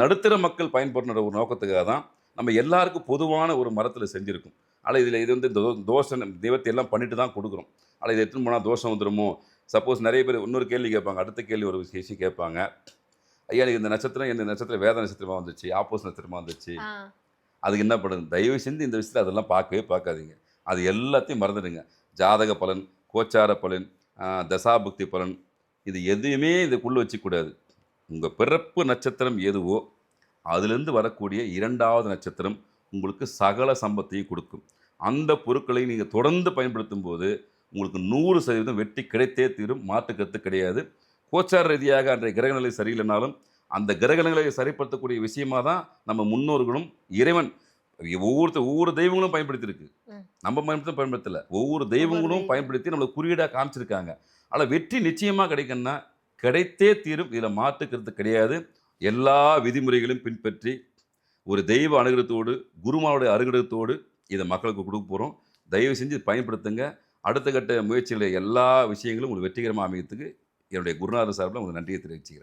நடுத்தர மக்கள் பயன்படுற ஒரு நோக்கத்துக்காக தான் நம்ம எல்லாருக்கும் பொதுவான ஒரு மரத்தில் செஞ்சுருக்கும். ஆனால் இதில் இது வந்து தோஷம் தெய்வத்தை எல்லாம் பண்ணிட்டு தான் கொடுக்குறோம். ஆனால் இதை எடுத்துன்னு போனால் தோஷம் வந்துடுமோ? சப்போஸ் நிறைய பேர் இன்னொரு கேள்வி கேட்பாங்க. அடுத்த கேள்வி ஒரு விஷயம் கேட்பாங்க. ஐயா எனக்கு இந்த நட்சத்திரம் இந்த நட்சத்திரம் வேத நட்சத்திரமாக வந்துச்சு, ஆப்போஸ் நட்சத்திரமாக வந்துச்சு. ஆ. அதுக்கு என்ன பண்ணுது? தயவு செஞ்சு இந்த விஷயத்தில் அதெல்லாம் பார்க்கவே பார்க்காதீங்க. அது எல்லாத்தையும் மறந்துடுங்க. ஜாதக பலன், கோச்சார பலன், தசாபுக்தி பலன் இது எதையுமே இதுக்குள்ளே வச்சுக்கூடாது. உங்கள் பிறப்பு நட்சத்திரம் எதுவோ அதிலிருந்து வரக்கூடிய 2வது நட்சத்திரம் உங்களுக்கு சகல சம்பத்தையும் கொடுக்கும். அந்த பொருட்களை நீங்கள் தொடர்ந்து பயன்படுத்தும்போது உங்களுக்கு 100% வெற்றி கிடைத்தே தீரும். மாற்று கருத்து கிடையாது. கோச்சார ரீதியாக அன்றைய கிரகநிலை சரியில்லைனாலும் அந்த கிரகநிலையை சரிப்படுத்தக்கூடிய விஷயமா தான் நம்ம முன்னோர்களும் இறைவன் ஒவ்வொரு தெய்வங்களும் பயன்படுத்தியிருக்கு. ம். நம்ம பயன்படுத்தல. ஒவ்வொரு ஒவ்வொரு தெய்வங்களும் தெய்வம். பயன்படுத்தி நம்மளுக்கு குறியீடாக காமிச்சிருக்காங்க. ஆனால் வெற்றி நிச்சயமா கிடைக்கும்னா கிடைத்தே தீரும். இதில் மாற்று கருத்து கிடையாது. எல்லா விதிமுறைகளையும் பின்பற்றி ஒரு தெய்வ அனுகிரகத்தோடு, குருமாவுடைய அனுகிரகத்தோடு இதை மக்களுக்கு கொடுக்க போகிறோம். தயவு செஞ்சு பயன்படுத்துங்க. அடுத்த கட்ட முயற்சிகளை எல்லா விஷயங்களும் உங்களுக்கு வெற்றிகரமாக அமையத்துக்கு என்னுடைய குருநாதர் சார்பில் உங்களுக்கு நன்றியை தெரிவிச்சுக்கிறேன்.